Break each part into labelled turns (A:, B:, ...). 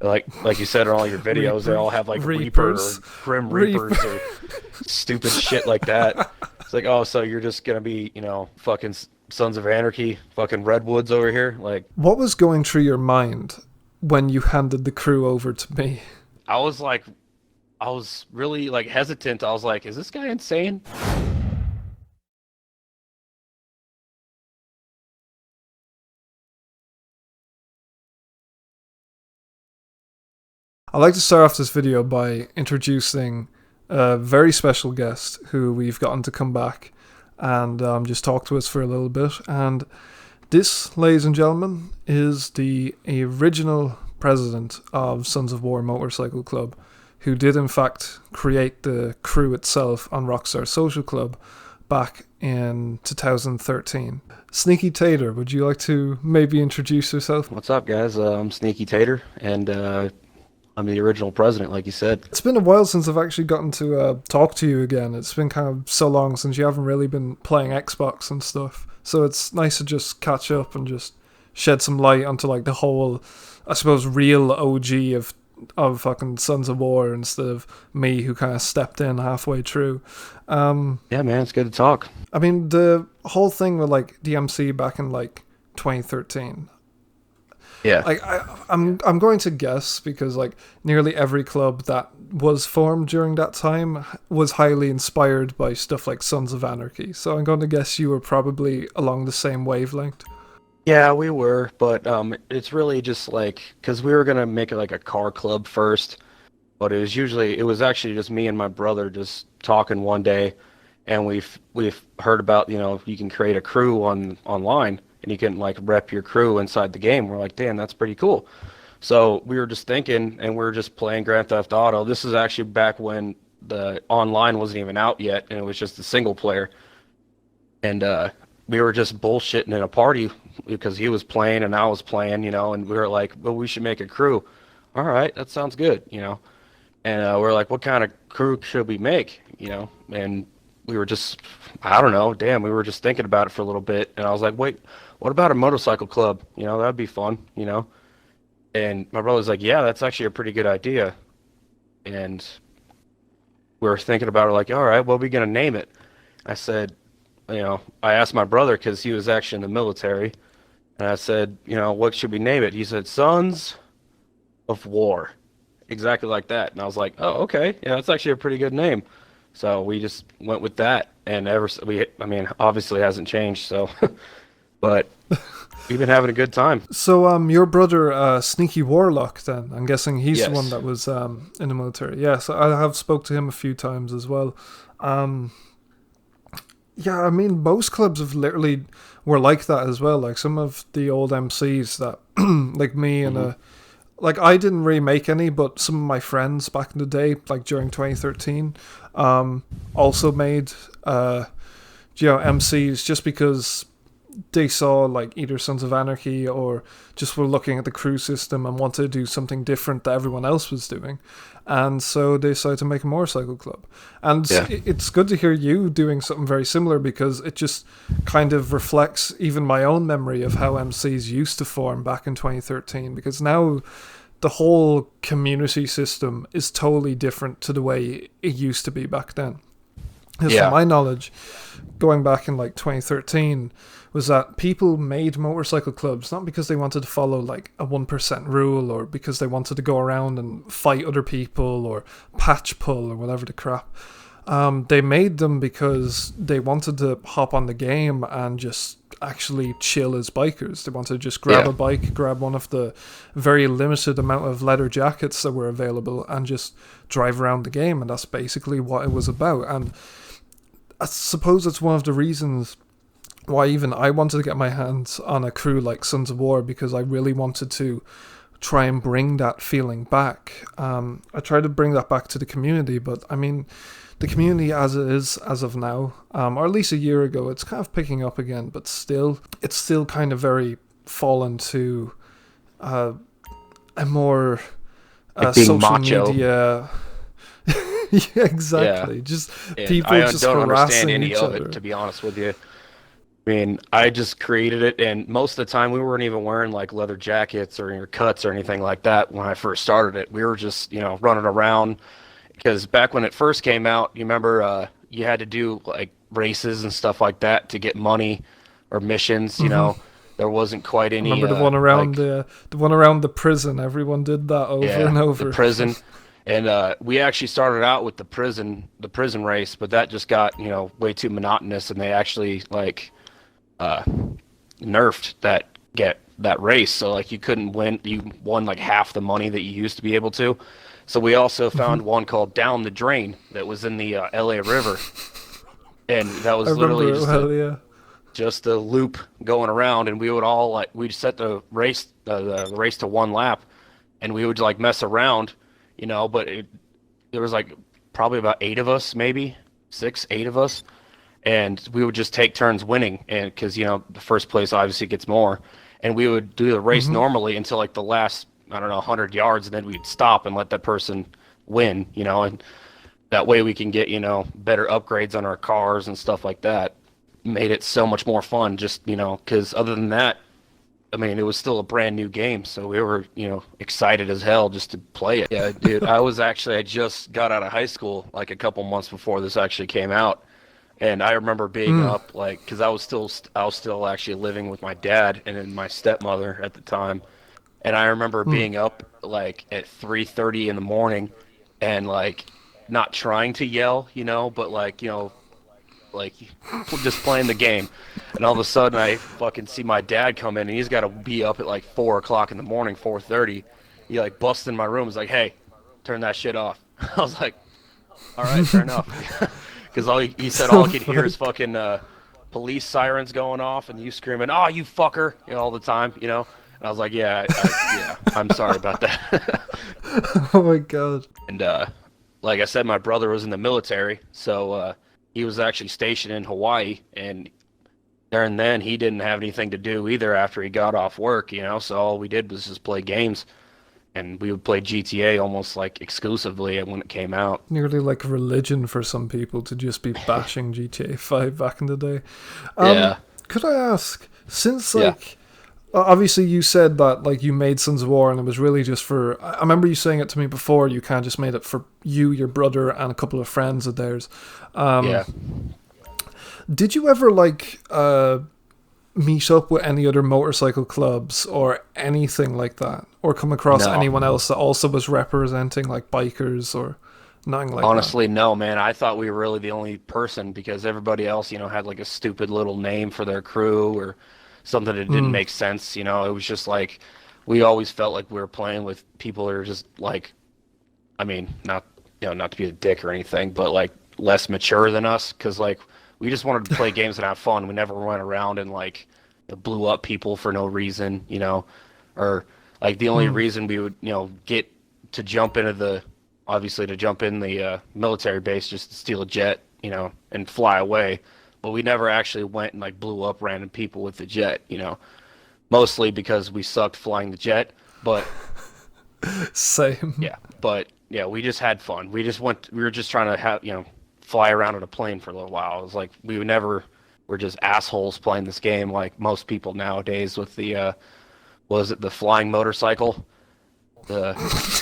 A: Like you said in all your videos, they all have like Reaper or
B: Reapers.
A: Grim
B: Reaper.
A: Reapers or stupid shit like that. It's like, oh, so you're just gonna be, fucking Sons of Anarchy, fucking Redwoods over here? Like,
B: What was going through your mind when you handed the crew over to me?
A: I was like, I was really like hesitant. I was like, is this guy insane?
B: I'd like to start off this video by introducing a very special guest who we've gotten to come back and just talk to us for a little bit. And this, ladies and gentlemen, is the original president of Sons of War Motorcycle Club, who did in fact create the crew itself on Rockstar Social Club back in 2013. Sneaky Tater, would you like to maybe introduce yourself?
A: What's up, guys? I'm Sneaky Tater, and I'm the original president, like you said.
B: It's been a while since I've actually gotten to talk to you again. It's been kind of so long since you haven't really been playing Xbox and stuff. So it's nice to just catch up and just shed some light onto like the whole, I suppose, real OG of fucking Sons of War instead of me who kind of stepped in halfway through.
A: Yeah, man, it's good to talk.
B: I mean, the whole thing with like DMC back in like 2013.
A: Yeah.
B: Like I'm going to guess because like nearly every club that was formed during that time was highly inspired by stuff like Sons of Anarchy. So I'm going to guess you were probably along the same wavelength.
A: Yeah, we were, but it's really just like because we were gonna make it like a car club first, but it was actually just me and my brother just talking one day, and we've heard about you can create a crew online and you can like rep your crew inside the game. We're like, damn, that's pretty cool. So we were just thinking, and we were just playing Grand Theft Auto. This is actually back when the online wasn't even out yet, and it was just a single player. And we were just bullshitting in a party because he was playing and I was playing, and we were like, well, we should make a crew. All right, that sounds good. And we're like, what kind of crew should we make, And we were just, I don't know, damn, we were just thinking about it for a little bit. And I was like, wait, what about a motorcycle club? That'd be fun. And my brother's like, yeah, that's actually a pretty good idea. And we were thinking about it like, all right, what are we going to name it? I said, I asked my brother because he was actually in the military. And I said, what should we name it? He said, Sons of War. Exactly like that. And I was like, oh, okay. Yeah, that's actually a pretty good name. So we just went with that. And obviously it hasn't changed. So, but we've been having a good time.
B: So your brother Sneaky Warlock then, I'm guessing he's the one
A: Yes.
B: that was in the military. Yes, I have spoke to him a few times as well. Yeah, I mean, most clubs have literally were like that as well. Like some of the old MCs that, like me and
A: Hmm.
B: like I didn't really make any, but some of my friends back in the day, like during 2013, also made, MCs just because they saw like either Sons of Anarchy or just were looking at the crew system and wanted to do something different that everyone else was doing. And so they decided to make a motorcycle club. And
A: Yeah.
B: it's good to hear you doing something very similar because it just kind of reflects even my own memory of how MCs used to form back in 2013. Because now the whole community system is totally different to the way it used to be back then. Because from
A: Yeah.
B: my knowledge, going back in like 2013, was that people made motorcycle clubs not because they wanted to follow like a 1% rule or because they wanted to go around and fight other people or patch pull or whatever the crap. They made them because they wanted to hop on the game and just actually chill as bikers. They wanted to just grab
A: Yeah.
B: a bike, grab one of the very limited amount of leather jackets that were available and just drive around the game. And that's basically what it was about. And I suppose it's one of the reasons why even I wanted to get my hands on a crew like Sons of War because I really wanted to try and bring that feeling back. I tried to bring that back to the community, but I mean, the community as it is as of now, or at least a year ago, it's kind of picking up again, but still, it's still kind of very fallen to a more
A: Like being
B: social
A: macho.
B: media. Yeah,
A: Yeah.
B: exactly. Just
A: And
B: people just
A: don't understand
B: harassing
A: any
B: each
A: of
B: other.
A: it, to be honest with you. I mean, I just created it, and most of the time we weren't even wearing like leather jackets or your cuts or anything like that when I first started it. We were just, running around because back when it first came out, you remember you had to do like races and stuff like that to get money or missions,
B: Hmm.
A: There wasn't quite
B: I
A: any
B: remember
A: like
B: the one around the prison. Everyone did that over
A: yeah,
B: and
A: the
B: over.
A: prison. And we actually started out with the prison race, but that just got, way too monotonous and they actually like uh nerfed that race. So like you couldn't win. You won like half the money that you used to be able to. So we also
B: Hmm.
A: found one called Down the Drain that was in the LA River, and that
B: I
A: was literally
B: remember it well. Yeah.
A: just a loop going around, and we would all like we'd set the race to one lap, and we would like mess around, But there was like probably about eight of us, maybe six, eight of us, and we would just take turns winning, and because the first place obviously gets more, and we would do the race
B: Hmm.
A: normally until like the last I don't know 100 yards, and then we'd stop and let that person win, and that way we can get better upgrades on our cars and stuff like that. Made it so much more fun, just because other than that, I mean, it was still a brand new game, so we were excited as hell just to play it. Yeah, dude, I just got out of high school like a couple months before this actually came out. And I remember being
B: Mm.
A: up like because I was still actually living with my dad and then my stepmother at the time. And I remember
B: Mm.
A: being up like at 3:30 in the morning and like not trying to yell, but like, like just playing the game. And all of a sudden I fucking see my dad come in and he's got to be up at like 4 o'clock in the morning, 4:30. He like busts in my room. He's like, "Hey, turn that shit off." I was like, "All right, fair enough." Because he said all
B: So
A: I could hear
B: funny.
A: is fucking police sirens going off and you screaming, "Oh, you fucker!" All the time. And I was like, "Yeah, yeah, I'm sorry about that."
B: Oh my god.
A: And like I said, my brother was in the military, so he was actually stationed in Hawaii, and there and then he didn't have anything to do either after he got off work. So all we did was just play games, and we would play GTA almost like exclusively when it came out.
B: Nearly like a religion for some people to just be bashing GTA 5 back in the day. Um,
A: Yeah,
B: could I ask, since
A: yeah,
B: like obviously you said that like you made Sons of War and it was really just for I remember you saying it to me before, you kind of just made it for you, your brother, and a couple of friends of theirs. Um,
A: yeah.
B: did you ever like meet up with any other motorcycle clubs or anything like that? Or come across
A: No,
B: anyone else that also was representing like bikers or nothing like that?
A: honestly, no, man. I thought we were really the only person because everybody else, had like a stupid little name for their crew or something that didn't
B: Mm,
A: make sense. It was just like we always felt like we were playing with people that are just like, I mean, not to be a dick or anything, but like less mature than us because like we just wanted to play games and have fun. We never went around and like blew up people for no reason, or like the only
B: mm.
A: reason we would get to jump into the obviously to jump in the military base just to steal a jet, and fly away. But we never actually went and like blew up random people with the jet, mostly because we sucked flying the jet. But
B: Same.
A: yeah, but yeah, we just had fun. We were just trying to fly around in a plane for a little while. It was like we never were just assholes playing this game like most people nowadays with the was it the flying motorcycle? The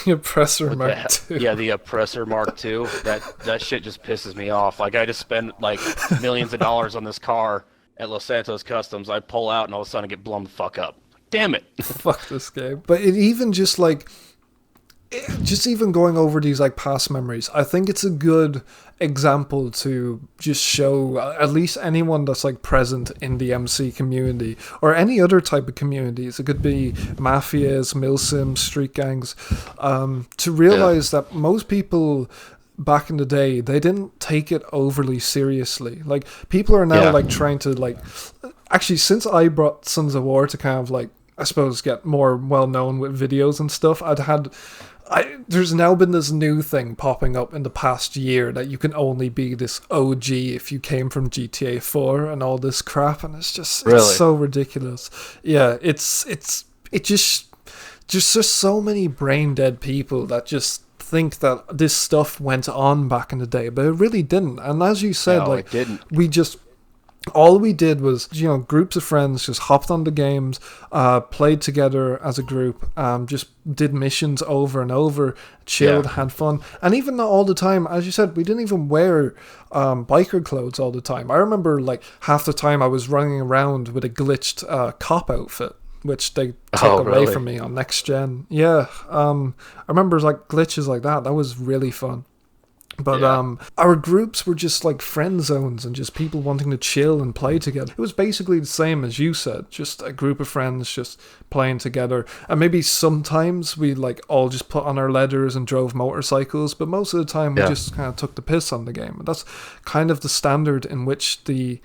B: The Oppressor
A: What the
B: Mark
A: hell?
B: II.
A: Yeah, the oppressor Mark II. That shit just pisses me off. Like I just spend like millions of dollars on this car at Los Santos Customs. I pull out and all of a sudden I get blown the fuck up. Damn it.
B: Fuck this game. But it even just like just even going over these like past memories, I think it's a good example to just show at least anyone that's like present in the MC community or any other type of communities. It could be mafias, milsims, street gangs, to
A: Yeah.
B: realize that most people back in the day they didn't take it overly seriously. Like people are now
A: Yeah.
B: like trying to like actually since I brought Sons of War to kind of like I suppose get more well known with videos and stuff, there's now been this new thing popping up in the past year that you can only be this OG if you came from GTA 4 and all this crap, and it's
A: Really?
B: so ridiculous. Yeah, it just so many brain dead people that just think that this stuff went on back in the day, but it really didn't. And as you said,
A: No,
B: like
A: it didn't.
B: we just all we did was, groups of friends just hopped on the games, played together as a group, just did missions over and over, chilled,
A: Yeah.
B: had fun. And even not all the time, as you said, we didn't even wear biker clothes all the time. I remember like half the time I was running around with a glitched cop outfit, which they took
A: Oh,
B: away
A: really?
B: from me on next gen. Yeah, I remember like glitches like that. That was really fun. But
A: Yeah.
B: our groups were just like friend zones and just people wanting to chill and play together. It was basically the same as you said, just a group of friends just playing together. And maybe sometimes we like all just put on our leathers and drove motorcycles, but most of the time we
A: Yeah.
B: just kind of took the piss on the game. And that's kind of the standard in which there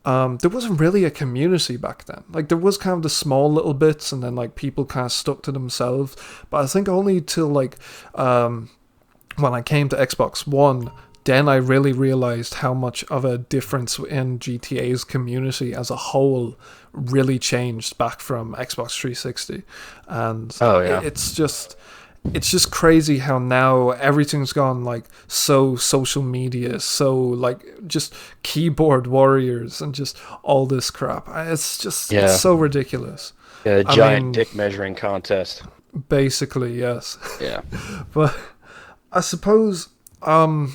B: wasn't really a community back then. Like there was kind of the small little bits, and then like people kind of stuck to themselves. But I think only till like when I came to Xbox One, then I really realized how much of a difference in GTA's community as a whole really changed back from Xbox 360. And
A: Oh, yeah.
B: it's just crazy how now everything's gone like so social media, so like just keyboard warriors and just all this crap. It's
A: Yeah.
B: so ridiculous.
A: Yeah. A
B: I
A: giant
B: mean,
A: dick measuring contest.
B: basically, yes.
A: Yeah.
B: But I suppose I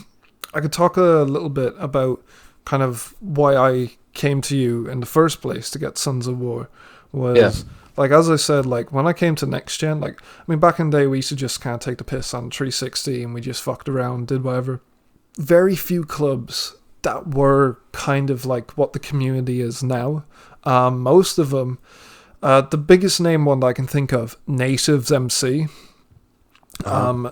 B: could talk a little bit about kind of why I came to you in the first place to get Sons of War.
A: Yeah.
B: Was like, as I said, like when I came to next gen, like I mean back in the day we used to just kind of take the piss on 360 and we just fucked around, did whatever. Very few clubs that were kind of like what the community is now. Most of them, the biggest name one that I can think of, Natives MC.
A: Uh-huh.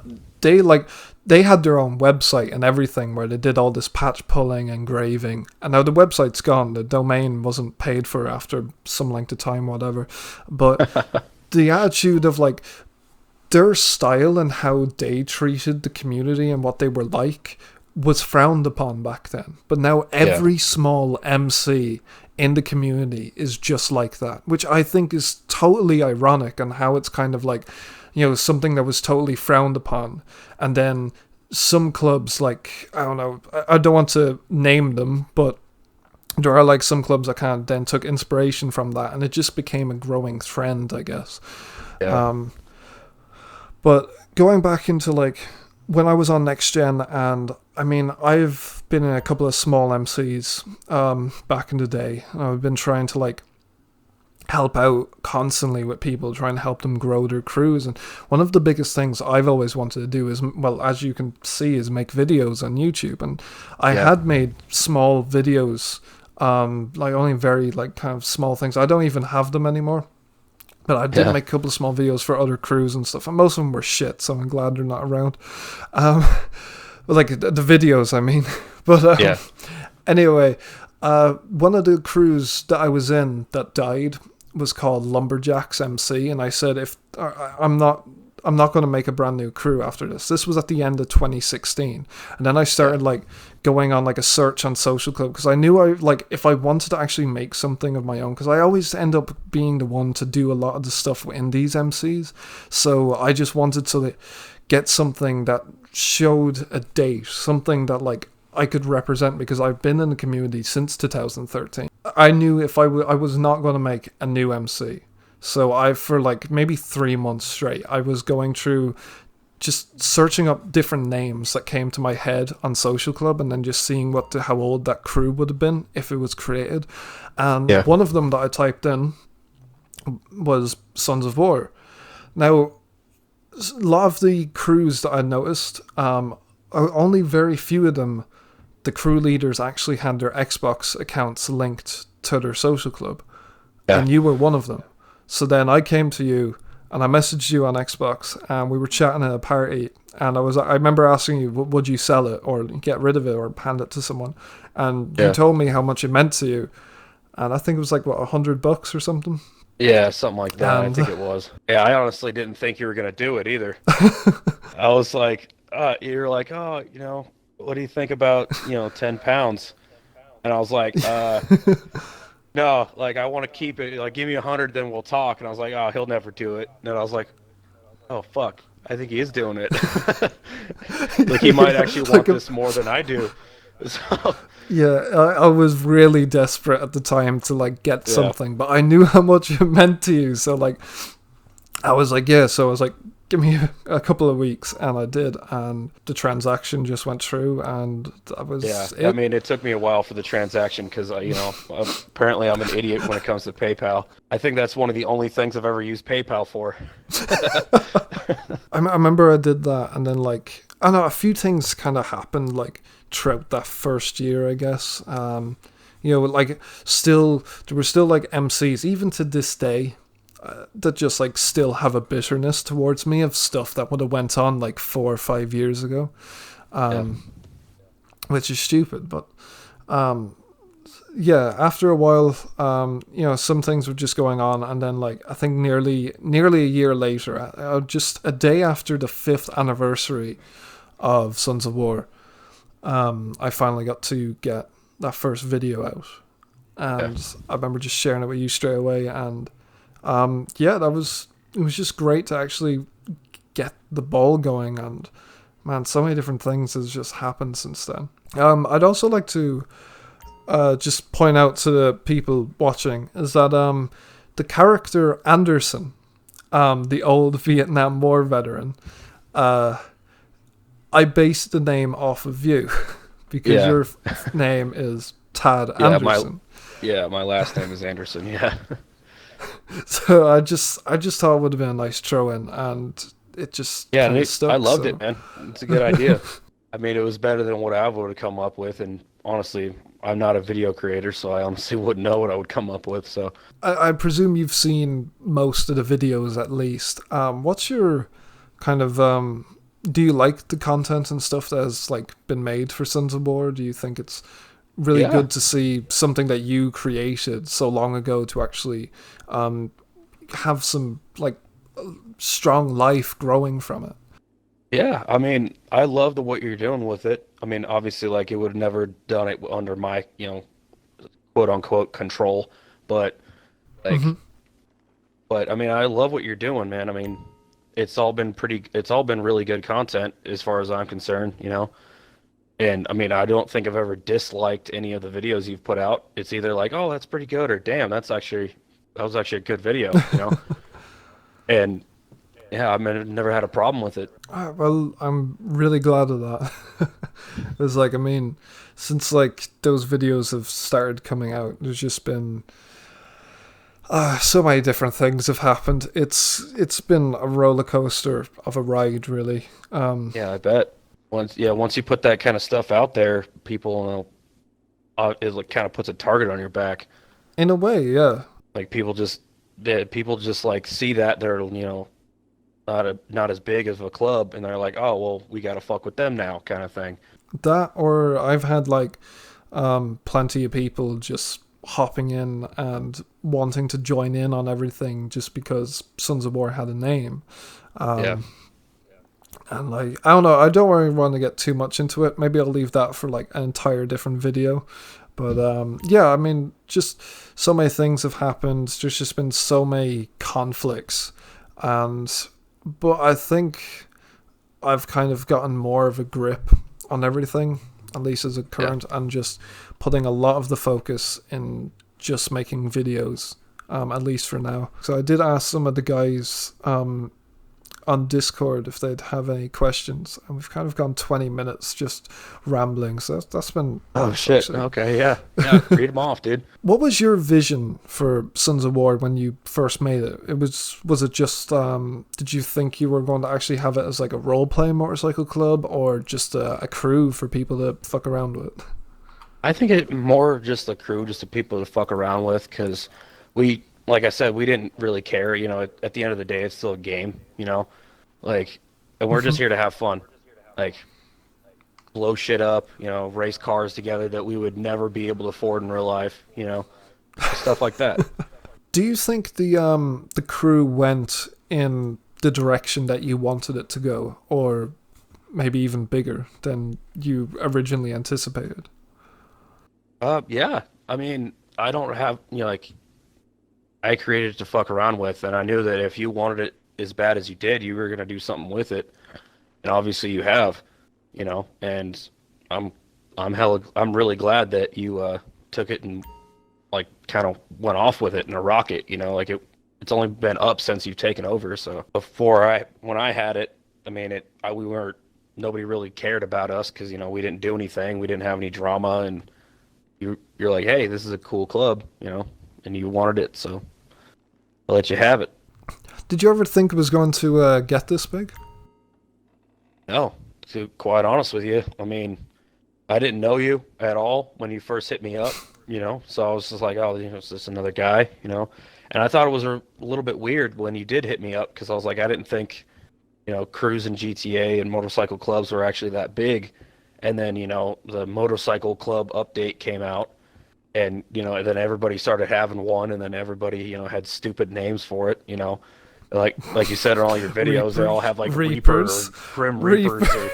B: They had their own website and everything where they did all this patch pulling and graving. And now the website's gone. The domain wasn't paid for after some length of time, whatever. But the attitude of like their style and how they treated the community and what they were like was frowned upon back then. But now
A: Yeah.
B: every small MC in the community is just like that, which I think is totally ironic, and how it's kind of like, something that was totally frowned upon. And then some clubs, like, I don't know, I don't want to name them, but there are like some clubs that kind of then took inspiration from that, and it just became a growing trend, I guess.
A: Yeah.
B: Um, but going back into like when I was on Next Gen, and I mean, I've been in a couple of small MCs back in the day, and I've been trying to like help out constantly with people, trying to help them grow their crews. And one of the biggest things I've always wanted to do is, well, as you can see, is make videos on YouTube. And I
A: Yeah.
B: had made small videos, like only very like kind of small things. I don't even have them anymore. But I did
A: Yeah.
B: make a couple of small videos for other crews and stuff, and most of them were shit, so I'm glad they're not around. Um, but like the videos, I mean. But
A: Yeah.
B: anyway, one of the crews that I was in that died was called Lumberjacks MC, and I said, if I'm not going to make a brand new crew after this. This was at the end of 2016, and then I started like going on like a search on Social Club, because I knew if I wanted to actually make something of my own, because I always end up being the one to do a lot of the stuff in these MCs, so I just wanted to like, get something that showed a date, something that like I could represent, because I've been in the community since 2013. I knew if I was not going to make a new MC. So for like maybe 3 months straight, I was going through just searching up different names that came to my head on Social Club, and then just seeing how old that crew would have been if it was created. And
A: Yeah.
B: one of them that I typed in was Sons of War. Now, a lot of the crews that I noticed, only very few of them, the crew leaders actually had their Xbox accounts linked to their Social Club.
A: Yeah.
B: And you were one of them. So then I came to you and I messaged you on Xbox, and we were chatting at a party, and I remember asking you, would you sell it or get rid of it or hand it to someone? And you
A: Yeah.
B: told me how much it meant to you. And I think it was like, what, $100 or something?
A: Yeah, something like that. I
B: And
A: think it was. Yeah, I honestly didn't think you were gonna do it either. I was like, you're like, oh, what do you think about, 10 pounds? And I was like, no, like I want to keep it. Like, give me 100, then we'll talk. And I was like, oh, he'll never do it. And then I was like, oh fuck, I think he is doing it. Like he might actually want
B: like
A: this more than I do. So
B: Yeah, I was really desperate at the time to like get
A: yeah,
B: something, but I knew how much it meant to you. So like, I was like, yeah. So I was like, give me a couple of weeks, and I did, and the transaction just went through, and that
A: yeah.
B: was
A: I
B: it.
A: mean, it took me a while for the transaction because apparently I'm an idiot when it comes to PayPal. I think that's one of the only things I've ever used PayPal for.
B: I remember I did that, and then like, I don't know, a few things kind of happened like throughout that first year, I guess. Like still there were still like MCs even to this day that just like still have a bitterness towards me of stuff that would have went on like 4 or 5 years ago,
A: Yeah,
B: which is stupid. But yeah, after a while, some things were just going on, and then like I think nearly a year later, just a day after the fifth anniversary of Sons of War, I finally got to get that first video out,
A: yeah,
B: and I remember just sharing it with you straight away, and yeah, it was just great to actually get the ball going, and man, so many different things has just happened since then. I'd also like to just point out to the people watching is that the character Anderson, the old Vietnam War veteran, uh, I based the name off of you because
A: yeah,
B: your name is Tad
A: yeah. My
B: Anderson.
A: yeah, my last name is Anderson. Yeah,
B: So I just thought it would have been a nice throw in, and it just
A: yeah.
B: kind of
A: I
B: stuck.
A: loved it,
B: So
A: man. It's a good idea. I mean, it was better than what I would have come up with, and honestly, I'm not a video creator, so I honestly wouldn't know what I would come up with. So
B: I presume you've seen most of the videos at least. What's your kind of do you like the content and stuff that has like been made for Sons of War? Do you think it's really
A: yeah,
B: good to see something that you created so long ago to actually um, have some like strong life growing from it?
A: yeah. I mean, I love the what you're doing with it. I mean, obviously, like it would have never done it under my, quote unquote control, but
B: Hmm.
A: like, but I mean, I love what you're doing, man. I mean, it's all been really good content as far as I'm concerned. And I mean, I don't think I've ever disliked any of the videos you've put out. It's either like, oh, that's pretty good, or damn, that was actually a good video. And yeah, I mean, I've never had a problem with it.
B: Well, I'm really glad of that. It's like, I mean, since like those videos have started coming out, there's just been so many different things have happened. It's been a roller coaster of a ride, really.
A: Yeah, I bet. Once you put that kind of stuff out there, it like kind of puts a target on your back.
B: In a way, yeah.
A: Like people just like see that they're, not as big as a club, and they're like, oh, well, we got to fuck with them now, kind of thing.
B: That, or I've had like plenty of people just hopping in and wanting to join in on everything just because Sons of War had a name.
A: Yeah.
B: And like, I don't know, I don't really want to get too much into it. Maybe I'll leave that for like an entire different video. But yeah, I mean, just so many things have happened. There's just been so many conflicts, and but I think I've kind of gotten more of a grip on everything, at least as a
A: Yeah.
B: current, and just putting a lot of the focus in just making videos, at least for now. So I did ask some of the guys on Discord if they'd have any questions, and we've kind of gone 20 minutes just rambling, so that's been
A: Oh
B: nice,
A: shit.
B: actually.
A: Okay, yeah. Yeah, read them off, dude.
B: What was your vision for Sons of War when you first made it? Was it just did you think you were going to actually have it as like a role playing motorcycle club or just a crew for people to fuck around with?
A: I think it more just the crew, just the people to fuck around with, because like I said, we didn't really care. At the end of the day, it's still a game. Like, and we're just
B: Mhm.
A: here to have fun, like blow shit up, race cars together that we would never be able to afford in real life, stuff like that.
B: Do you think the crew went in the direction that you wanted it to go, or maybe even bigger than you originally anticipated?
A: Yeah. I mean, I don't have, like I created it to fuck around with, and I knew that if you wanted it as bad as you did, you were gonna do something with it, and obviously you have, and I'm I'm really glad that you took it and like kind of went off with it in a rocket. Like it's only been up since you've taken over. So when I had it, I mean we weren't nobody really cared about us because we didn't do anything, we didn't have any drama, and you're like, hey, this is a cool club, and you wanted it, so I'll let you have it.
B: Did you ever think it was going to get this big?
A: No, to be quite honest with you, I mean, I didn't know you at all when you first hit me up, so I was just like, oh, it's just another guy, and I thought it was a little bit weird when you did hit me up because I was like, I didn't think, cruise and GTA and motorcycle clubs were actually that big. And then, the motorcycle club update came out, and, then everybody started having one, and then everybody, had stupid names for it, like you said in all your videos, they all have like
B: Reapers.
A: Reaper or Grim Reapers or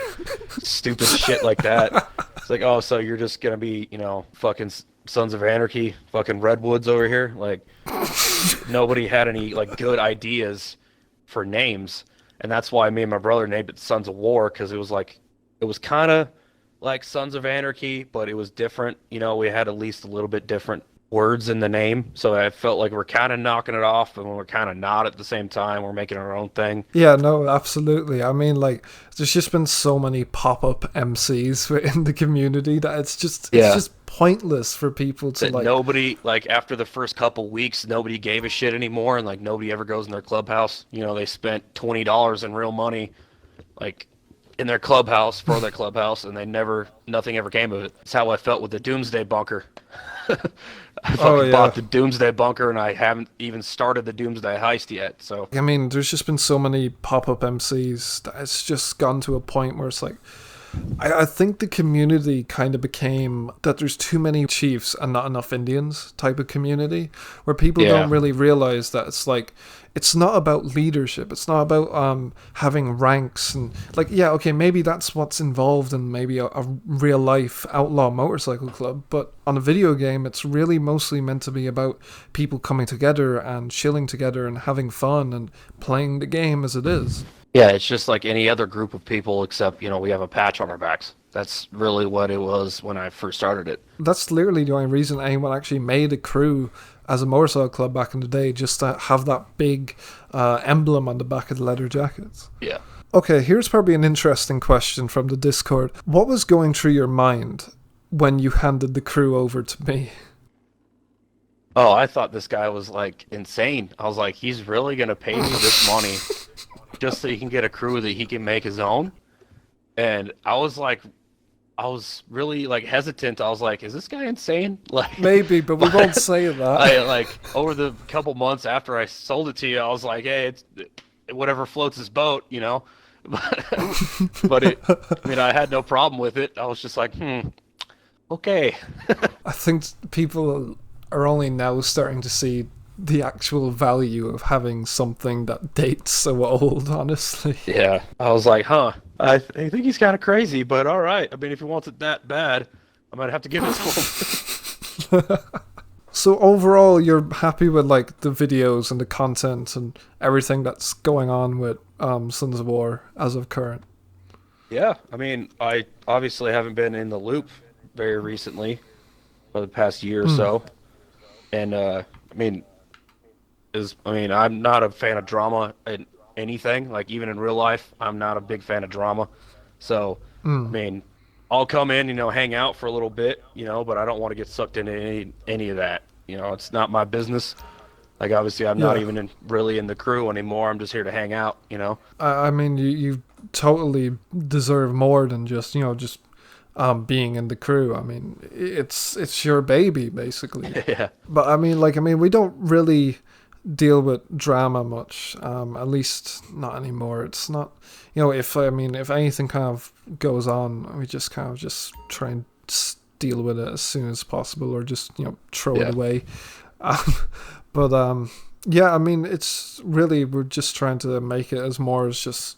A: stupid shit like that. It's like, oh, so you're just gonna be, fucking Sons of Anarchy, fucking Redwoods over here? Like, nobody had any like good ideas for names, and that's why me and my brother named it Sons of War, because it was kind of like Sons of Anarchy, but it was different. We had at least a little bit different words in the name, so I felt like we're kind of knocking it off, and we're kind of not at the same time. We're making our own thing.
B: Yeah, no, absolutely. I mean, like, there's just been so many pop-up MCs in the community that it's just pointless for people to
A: that nobody, like, after the first couple weeks, nobody gave a shit anymore, and like nobody ever goes in their clubhouse. They spent $20 in real money, like, in their clubhouse for their clubhouse, and nothing ever came of it. That's how I felt with the Doomsday Bunker. I fucking bought the Doomsday Bunker, and I haven't even started the Doomsday Heist yet. So
B: I mean, there's just been so many pop-up MCs that it's just gone to a point where it's like, I think the community kind of became that there's too many chiefs and not enough Indians type of community, where people don't really realize that it's like, it's not about leadership. It's not about having ranks and like, yeah, okay, maybe that's what's involved in maybe a real life outlaw motorcycle club, but on a video game, it's really mostly meant to be about people coming together and chilling together and having fun and playing the game as it is.
A: yeah, it's just like any other group of people, except we have a patch on our backs. That's really what it was when I first started it.
B: That's literally the only reason anyone actually made a crew as a motorcycle club back in the day, just to have that big emblem on the back of the leather jackets.
A: Yeah.
B: Okay, here's probably an interesting question from the Discord. What was going through your mind when you handed the crew over to me?
A: Oh, I thought this guy was like insane. I was like, he's really gonna pay me this money just so he can get a crew that he can make his own? And I was really like hesitant. I was like, is this guy insane? Like,
B: Maybe, but we won't say that.
A: I like over the couple months after I sold it to you, I was like, hey, it's whatever floats his boat, but I mean, I had no problem with it. I was just like, okay.
B: I think people are only now starting to see the actual value of having something that dates so old, honestly.
A: Yeah, I was like, I think he's kind of crazy, but all right. I mean, if he wants it that bad, I might have to give it to him.
B: So overall, you're happy with like the videos and the content and everything that's going on with Sons of War as of current?
A: Yeah, I mean, I obviously haven't been in the loop very recently, for the past year or so, and I'm not a fan of drama in anything. Like, even in real life, I'm not a big fan of drama. So, I mean, I'll come in, hang out for a little bit, but I don't want to get sucked into any of that. It's not my business. Like, obviously, I'm not even really in the crew anymore. I'm just here to hang out,
B: I mean, you totally deserve more than just being in the crew. I mean, it's your baby, basically.
A: Yeah.
B: But I mean, we don't really deal with drama much, at least not anymore. It's not, if anything kind of goes on, we just kind of just try and deal with it as soon as possible, or just throw it away. But yeah, I mean, it's really, we're just trying to make it as more as just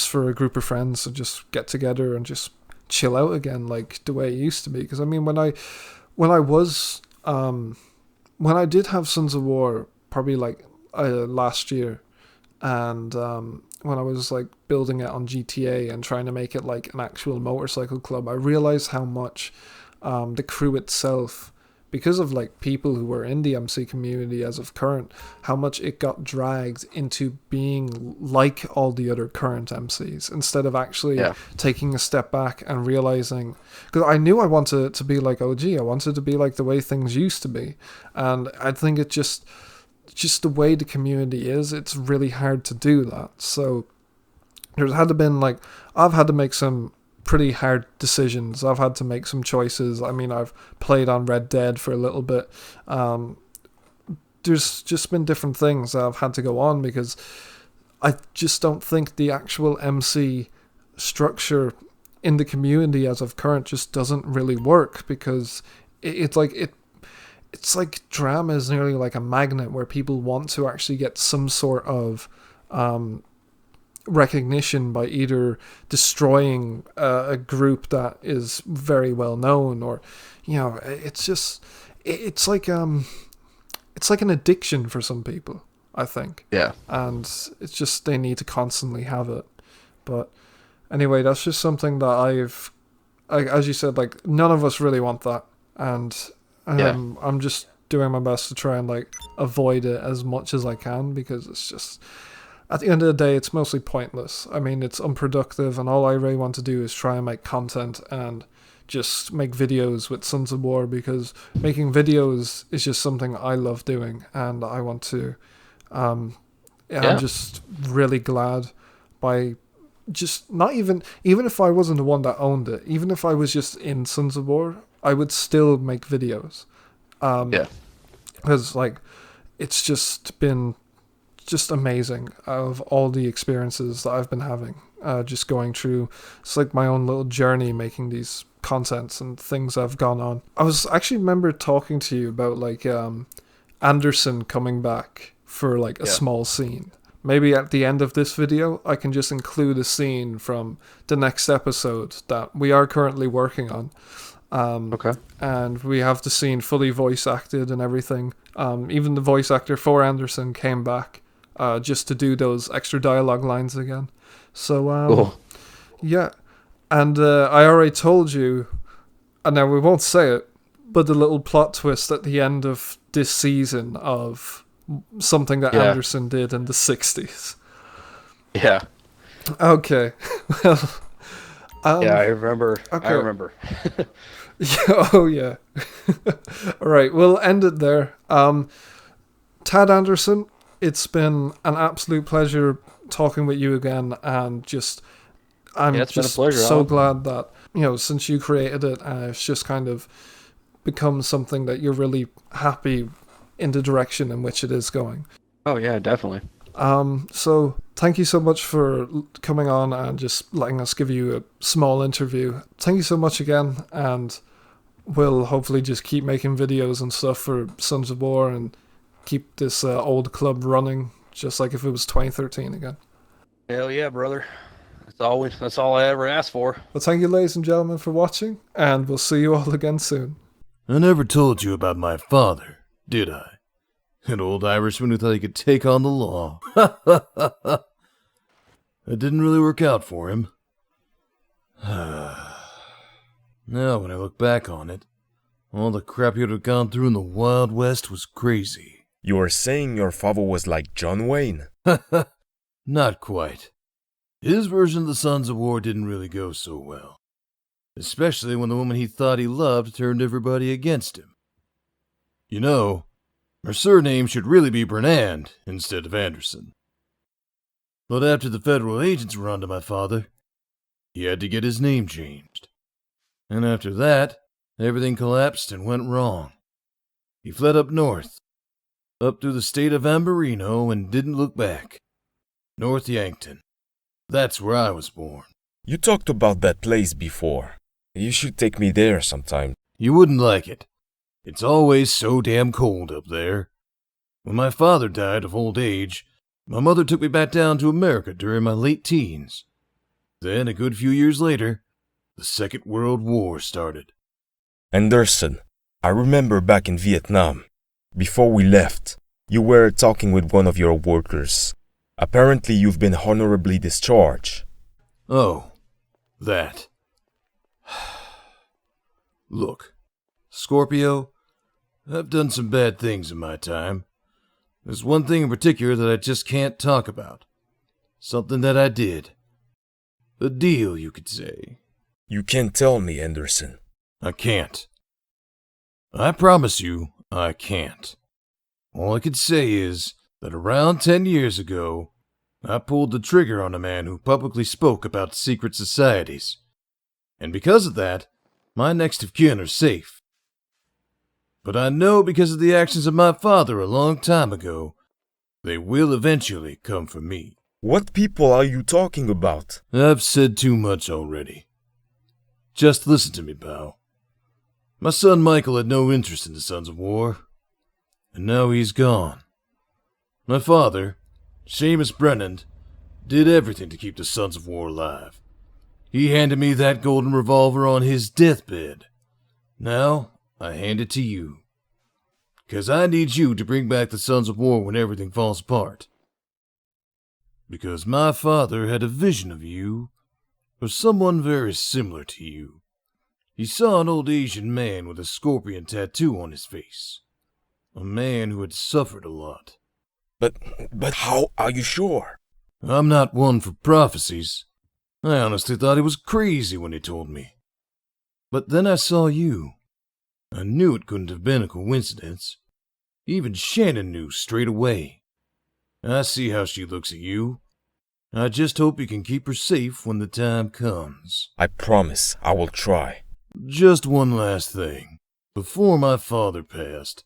B: for a group of friends to just get together and just chill out again, like the way it used to be. Because I mean, when I did have Sons of War, probably like last year, and when I was like building it on GTA and trying to make it like an actual motorcycle club, I realized how much the crew itself, because of like people who were in the MC community as of current, how much it got dragged into being like all the other current MCs instead of actually
A: Yeah.
B: taking a step back and realizing, because I knew I wanted to be like OG, I wanted to be like the way things used to be, and I think it just the way the community is, it's really hard to do that. So there's had to been like, I've had to make some pretty hard decisions. I've had to make some choices. I mean, I've played on Red Dead for a little bit. There's just been different things that I've had to go on because I just don't think the actual MC structure in the community as of current just doesn't really work, because it's like drama is nearly like a magnet where people want to actually get some sort of recognition by either destroying a group that is very well known, or it's just it's like an addiction for some people, I think.
A: Yeah.
B: And it's just they need to constantly have it. But anyway, that's just something that as you said, like none of us really want that, and
A: Yeah.
B: I'm just doing my best to try and like avoid it as much as I can, because it's just, at the end of the day, it's mostly pointless. I mean, it's unproductive, and all I really want to do is try and make content and just make videos with Sons of War, because making videos is just something I love doing, and I want to. I'm just really glad by just not even if I wasn't the one that owned it, even if I was just in Sons of War, I would still make videos.
A: Yeah.
B: Because like it's just been just amazing of all the experiences that I've been having, just going through. It's like my own little journey making these contents and things I've gone on. I was actually remember talking to you about like Anderson coming back for like a small scene. Maybe at the end of this video I can just include a scene from the next episode that we are currently working on.
A: Okay.
B: And we have the scene fully voice acted and everything. Even the voice actor for Anderson came back just to do those extra dialogue lines again. So
A: Cool.
B: yeah, and I already told you, and now we won't say it, but the little plot twist at the end of this season of something that Anderson did in the 60s.
A: Yeah.
B: Okay. Well,
A: Yeah, I remember.
B: okay.
A: I remember.
B: Oh yeah. All right, we'll end it there. Tad Anderson, it's been an absolute pleasure talking with you again, and just I'm
A: It's been a
B: just
A: pleasure,
B: so
A: Allan.
B: glad that since you created it, it's just kind of become something that you're really happy in the direction in which it is going.
A: Oh yeah, definitely.
B: So thank you so much for coming on and just letting us give you a small interview. Thank you so much again, and we'll hopefully just keep making videos and stuff for Sons of War and keep this old club running, just like if it was 2013 again.
A: Hell yeah, brother. That's all I ever asked for.
B: Well, thank you, ladies and gentlemen, for watching, and we'll see you all again soon.
C: I never told you about my father, did I? An old Irishman who thought he could take on the law. That didn't really work out for him. Now, when I look back on it, all the crap he would have gone through in the Wild West was crazy.
D: You are saying your father was like John Wayne?
C: Not quite. His version of the Sons of War didn't really go so well. Especially when the woman he thought he loved turned everybody against him. You know, her surname should really be Bernand instead of Anderson. But after the federal agents were onto my father, he had to get his name changed. And after that, everything collapsed and went wrong. He fled up north, up through the state of Amberino, and didn't look back. North Yankton. That's where I was born.
D: You talked about that place before. You should take me there sometime.
C: You wouldn't like it. It's always so damn cold up there. When my father died of old age, my mother took me back down to America during my late teens. Then, a good few years later, the Second World War started.
D: Anderson, I remember back in Vietnam. Before we left, you were talking with one of your workers. Apparently you've been honorably discharged.
C: Oh, that. Look, Scorpio, I've done some bad things in my time. There's one thing in particular that I just can't talk about. Something that I did. A deal, you could say.
D: You can't tell me, Anderson.
C: I can't. I promise you, I can't. All I can say is that around 10 years ago, I pulled the trigger on a man who publicly spoke about secret societies. And because of that, my next of kin are safe. But I know because of the actions of my father a long time ago, they will eventually come for me.
D: What people are you talking about?
C: I've said too much already. Just listen to me, pal. My son Michael had no interest in the Sons of War, and now he's gone. My father, Seamus Brennan, did everything to keep the Sons of War alive. He handed me that golden revolver on his deathbed. Now, I hand it to you. 'Cause I need you to bring back the Sons of War when everything falls apart. Because my father had a vision of you, or someone very similar to you. He saw an old Asian man with a scorpion tattoo on his face. A man who had suffered a lot.
D: But how are you sure?
C: I'm not one for prophecies. I honestly thought he was crazy when he told me. But then I saw you. I knew it couldn't have been a coincidence. Even Shannon knew straight away. I see how she looks at you. I just hope you can keep her safe when the time comes.
D: I promise I will try.
C: Just one last thing. Before my father passed,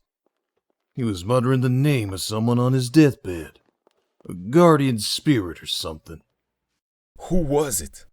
C: he was muttering the name of someone on his deathbed. A guardian spirit or something.
D: Who was it?